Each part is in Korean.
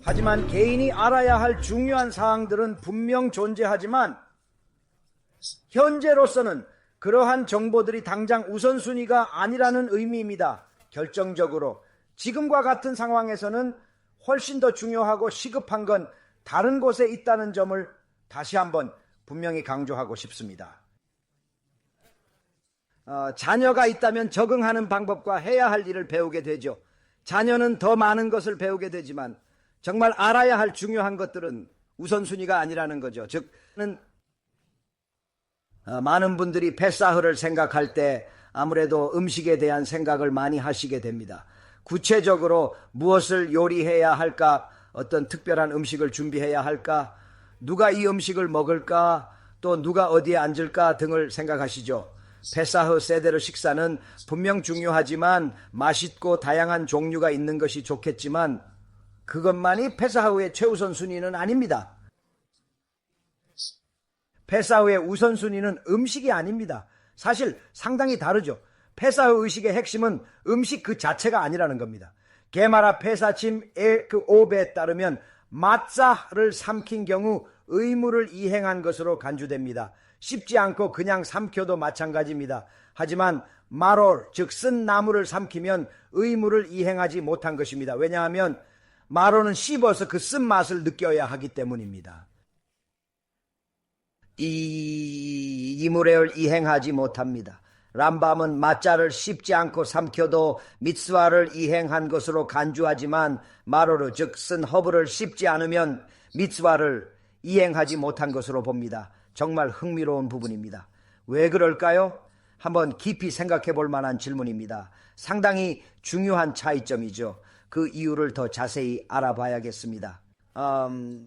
하지만 개인이 알아야 할 중요한 사항들은 분명 존재하지만 현재로서는 그러한 정보들이 당장 우선순위가 아니라는 의미입니다. 결정적으로 지금과 같은 상황에서는 훨씬 더 중요하고 시급한 건 다른 곳에 있다는 점을 다시 한번 분명히 강조하고 싶습니다. 자녀가 있다면 적응하는 방법과 해야 할 일을 배우게 되죠. 자녀는 더 많은 것을 배우게 되지만 정말 알아야 할 중요한 것들은 우선순위가 아니라는 거죠. 즉, 많은 분들이 페사흐를 생각할 때 아무래도 음식에 대한 생각을 많이 하시게 됩니다. 구체적으로 무엇을 요리해야 할까, 어떤 특별한 음식을 준비해야 할까, 누가 이 음식을 먹을까, 또 누가 어디에 앉을까 등을 생각하시죠. 페사흐 세데르 식사는 분명 중요하지만 맛있고 다양한 종류가 있는 것이 좋겠지만 그것만이 페사흐의 최우선 순위는 아닙니다. 페사흐의 우선순위는 음식이 아닙니다. 사실 상당히 다르죠. 페사흐 의식의 핵심은 음식 그 자체가 아니라는 겁니다. 게마라 페사침 오베에 따르면 마짜를 삼킨 경우 의무를 이행한 것으로 간주됩니다. 씹지 않고 그냥 삼켜도 마찬가지입니다. 하지만 마롤, 즉 쓴 나물을 삼키면 의무를 이행하지 못한 것입니다. 왜냐하면 마롤은 씹어서 그 쓴맛을 느껴야 하기 때문입니다. 이 이무레를 이행하지 못합니다. 람밤은 마짜를 씹지 않고 삼켜도 미츠와를 이행한 것으로 간주하지만 마로르, 즉 쓴 허브를 씹지 않으면 미츠와를 이행하지 못한 것으로 봅니다. 정말 흥미로운 부분입니다. 왜 그럴까요? 한번 깊이 생각해 볼 만한 질문입니다. 상당히 중요한 차이점이죠. 그 이유를 더 자세히 알아봐야겠습니다.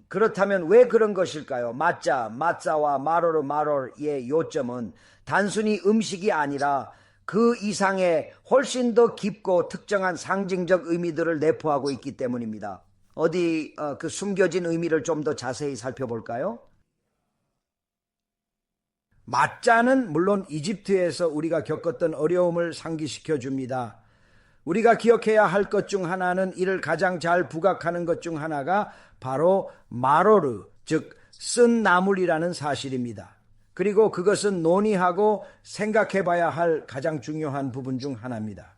그렇다면 왜 그런 것일까요? 마짜와 마롤의 요점은 단순히 음식이 아니라 그 이상의 훨씬 더 깊고 특정한 상징적 의미들을 내포하고 있기 때문입니다. 어디 그 숨겨진 의미를 좀 더 자세히 살펴볼까요? 마짜는 물론 이집트에서 우리가 겪었던 어려움을 상기시켜 줍니다. 우리가 기억해야 할 것 중 하나는 이를 가장 잘 부각하는 것 중 하나가 바로 마로르, 즉 쓴 나물이라는 사실입니다. 그리고 그것은 논의하고 생각해 봐야 할 가장 중요한 부분 중 하나입니다.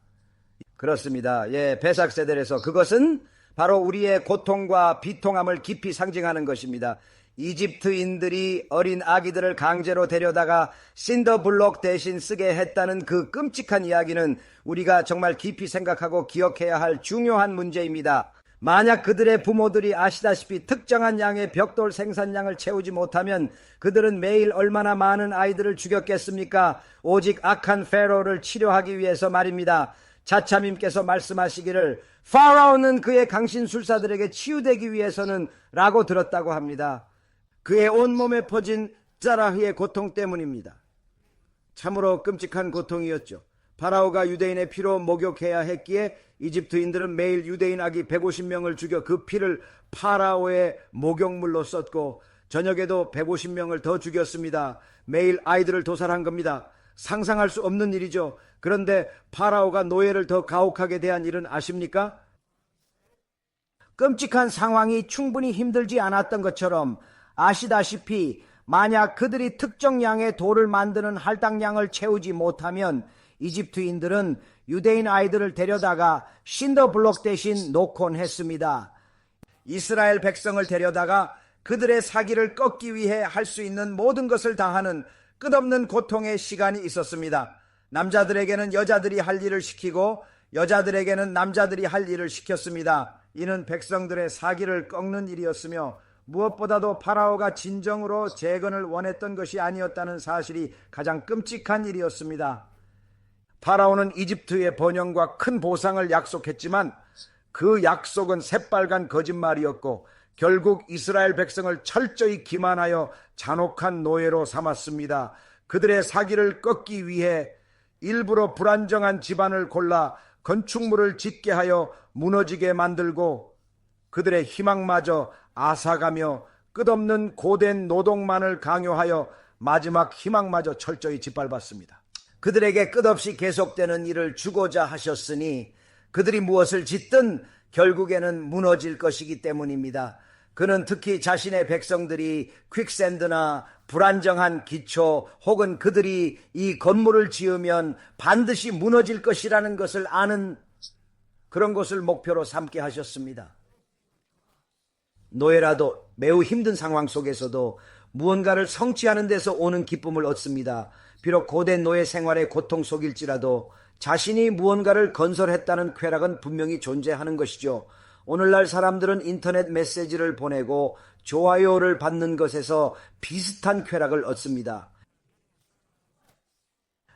그렇습니다. 베삭 세델에서 그것은 바로 우리의 고통과 비통함을 깊이 상징하는 것입니다. 이집트인들이 어린 아기들을 강제로 데려다가 신더블록 대신 쓰게 했다는 그 끔찍한 이야기는 우리가 정말 깊이 생각하고 기억해야 할 중요한 문제입니다. 만약 그들의 부모들이 아시다시피 특정한 양의 벽돌 생산량을 채우지 못하면 그들은 매일 얼마나 많은 아이들을 죽였겠습니까? 오직 악한 페로를 치료하기 위해서 말입니다. 자차님께서 말씀하시기를 파라오는 그의 강신술사들에게 치유되기 위해서는 라고 들었다고 합니다. 그의 온몸에 퍼진 짜라흐의 고통 때문입니다. 참으로 끔찍한 고통이었죠. 파라오가 유대인의 피로 목욕해야 했기에 이집트인들은 매일 유대인 아기 150명을 죽여 그 피를 파라오의 목욕물로 썼고 저녁에도 150명을 더 죽였습니다. 매일 아이들을 도살한 겁니다. 상상할 수 없는 일이죠. 그런데 파라오가 노예를 더 가혹하게 대한 일은 아십니까? 끔찍한 상황이 충분히 힘들지 않았던 것처럼 아시다시피 만약 그들이 특정 양의 돌을 만드는 할당량을 채우지 못하면 이집트인들은 유대인 아이들을 데려다가 신더블록 대신 놓곤 했습니다. 이스라엘 백성을 데려다가 그들의 사기를 꺾기 위해 할 수 있는 모든 것을 다하는 끝없는 고통의 시간이 있었습니다. 남자들에게는 여자들이 할 일을 시키고 여자들에게는 남자들이 할 일을 시켰습니다. 이는 백성들의 사기를 꺾는 일이었으며 무엇보다도 파라오가 진정으로 재건을 원했던 것이 아니었다는 사실이 가장 끔찍한 일이었습니다. 파라오는 이집트의 번영과 큰 보상을 약속했지만 그 약속은 새빨간 거짓말이었고 결국 이스라엘 백성을 철저히 기만하여 잔혹한 노예로 삼았습니다. 그들의 사기를 꺾기 위해 일부러 불안정한 집안을 골라 건축물을 짓게 하여 무너지게 만들고 그들의 희망마저 앗아가며 끝없는 고된 노동만을 강요하여 마지막 희망마저 철저히 짓밟았습니다. 그들에게 끝없이 계속되는 일을 주고자 하셨으니 그들이 무엇을 짓든 결국에는 무너질 것이기 때문입니다. 그는 특히 자신의 백성들이 퀵샌드나 불안정한 기초 혹은 그들이 이 건물을 지으면 반드시 무너질 것이라는 것을 아는 그런 것을 목표로 삼게 하셨습니다. 노예라도 매우 힘든 상황 속에서도 무언가를 성취하는 데서 오는 기쁨을 얻습니다. 비록 고된 노예 생활의 고통 속일지라도 자신이 무언가를 건설했다는 쾌락은 분명히 존재하는 것이죠. 오늘날 사람들은 인터넷 메시지를 보내고 좋아요를 받는 것에서 비슷한 쾌락을 얻습니다.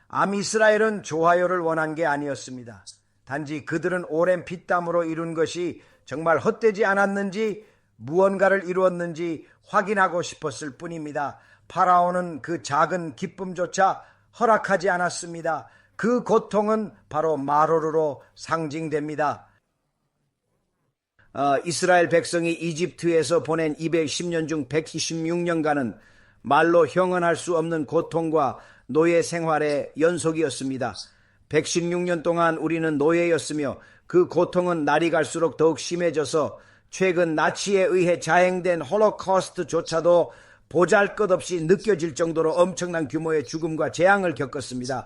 암이스라엘은 좋아요를 원한 게 아니었습니다. 단지 그들은 오랜 피땀으로 이룬 것이 정말 헛되지 않았는지 무언가를 이루었는지 확인하고 싶었을 뿐입니다. 파라오는 그 작은 기쁨조차 허락하지 않았습니다. 그 고통은 바로 마로르로 상징됩니다. 이스라엘 백성이 이집트에서 보낸 210년 중 126년간은 말로 형언할 수 없는 고통과 노예 생활의 연속이었습니다. 116년 동안 우리는 노예였으며 그 고통은 날이 갈수록 더욱 심해져서 최근 나치에 의해 자행된 홀로코스트조차도 보잘것없이 느껴질 정도로 엄청난 규모의 죽음과 재앙을 겪었습니다.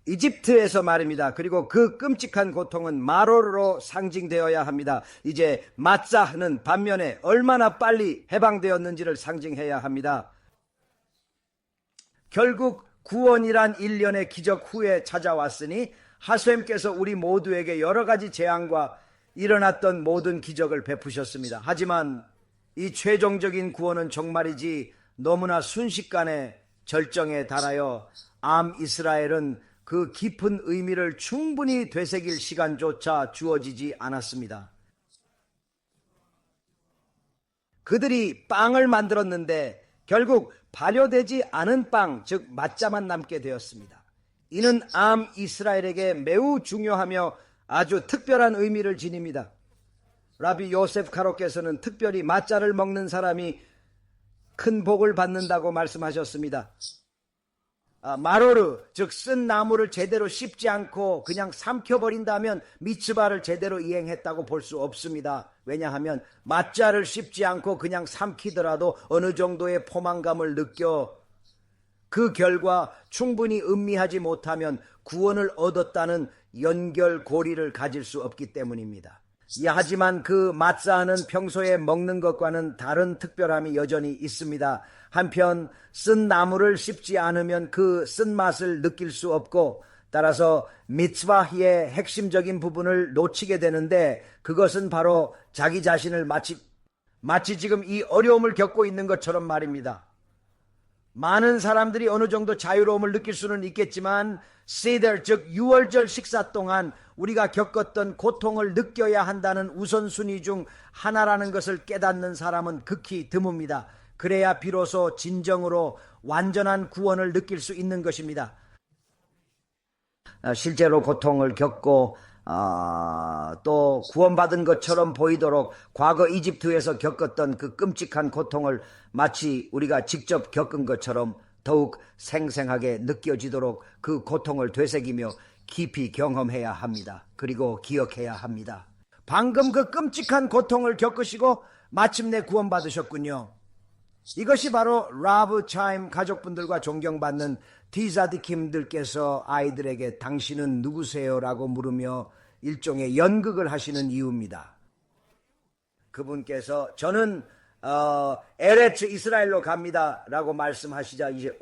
이집트에서 말입니다. 그리고 그 끔찍한 고통은 마로르로 상징되어야 합니다. 이제 마짜는 반면에 얼마나 빨리 해방되었는지를 상징해야 합니다. 결국 구원이란 일련의 기적 후에 찾아왔으니 하셈께서 우리 모두에게 여러 가지 재앙과 일어났던 모든 기적을 베푸셨습니다. 하지만 이 최종적인 구원은 정말이지 너무나 순식간에 절정에 달하여 암 이스라엘은 그 깊은 의미를 충분히 되새길 시간조차 주어지지 않았습니다. 그들이 빵을 만들었는데 결국 발효되지 않은 빵, 즉 마짜만 남게 되었습니다. 이는 암 이스라엘에게 매우 중요하며 아주 특별한 의미를 지닙니다. 라비 요셉 카로께서는 특별히 마짜를 먹는 사람이 큰 복을 받는다고 말씀하셨습니다. 마로르, 즉 쓴 나무를 제대로 씹지 않고 그냥 삼켜버린다면 미츠바를 제대로 이행했다고 볼 수 없습니다. 왜냐하면 마짜를 씹지 않고 그냥 삼키더라도 어느 정도의 포만감을 느껴 그 결과 충분히 음미하지 못하면 구원을 얻었다는 연결고리를 가질 수 없기 때문입니다. 하지만 그 마짜는 평소에 먹는 것과는 다른 특별함이 여전히 있습니다. 한편 쓴 나무를 씹지 않으면 그 쓴맛을 느낄 수 없고 따라서 미츠바히의 핵심적인 부분을 놓치게 되는데 그것은 바로 자기 자신을 마치 지금 이 어려움을 겪고 있는 것처럼 말입니다. 많은 사람들이 어느 정도 자유로움을 느낄 수는 있겠지만 세더, 즉 유월절 식사 동안 우리가 겪었던 고통을 느껴야 한다는 우선순위 중 하나라는 것을 깨닫는 사람은 극히 드뭅니다. 그래야 비로소 진정으로 완전한 구원을 느낄 수 있는 것입니다. 실제로 고통을 겪고 또 구원받은 것처럼 보이도록 과거 이집트에서 겪었던 그 끔찍한 고통을 마치 우리가 직접 겪은 것처럼 더욱 생생하게 느껴지도록 그 고통을 되새기며 깊이 경험해야 합니다. 그리고 기억해야 합니다. 방금 그 끔찍한 고통을 겪으시고 마침내 구원받으셨군요. 이것이 바로 라브 차임 가족분들과 존경받는 디자디킴들께서 아이들에게 당신은 누구세요? 라고 물으며 일종의 연극을 하시는 이유입니다. 그분께서 저는 에레츠 이스라엘로 갑니다 라고 말씀하시자 이제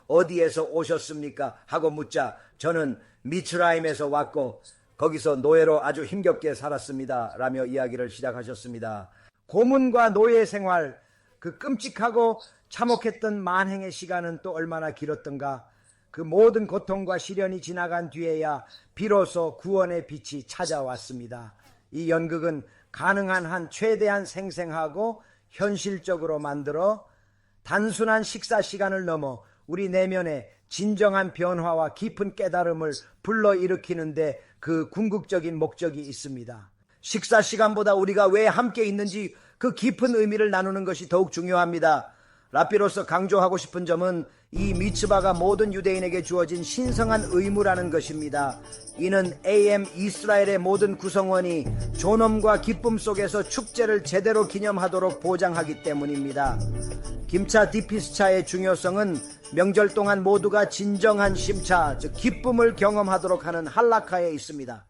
어디에서 오셨습니까? 하고 묻자 저는 미츠라임에서 왔고 거기서 노예로 아주 힘겹게 살았습니다 라며 이야기를 시작하셨습니다. 고문과 노예 생활, 그 끔찍하고 참혹했던 만행의 시간은 또 얼마나 길었던가. 그 모든 고통과 시련이 지나간 뒤에야 비로소 구원의 빛이 찾아왔습니다. 이 연극은 가능한 한 최대한 생생하고 현실적으로 만들어 단순한 식사 시간을 넘어 우리 내면에 진정한 변화와 깊은 깨달음을 불러일으키는데 그 궁극적인 목적이 있습니다. 식사 시간보다 우리가 왜 함께 있는지 그 깊은 의미를 나누는 것이 더욱 중요합니다. 랍비로서 강조하고 싶은 점은 이 미츠바가 모든 유대인에게 주어진 신성한 의무라는 것입니다. 이는 AM 이스라엘의 모든 구성원이 존엄과 기쁨 속에서 축제를 제대로 기념하도록 보장하기 때문입니다. 김차 디피스차의 중요성은 명절 동안 모두가 진정한 심차, 즉 기쁨을 경험하도록 하는 할라카에 있습니다.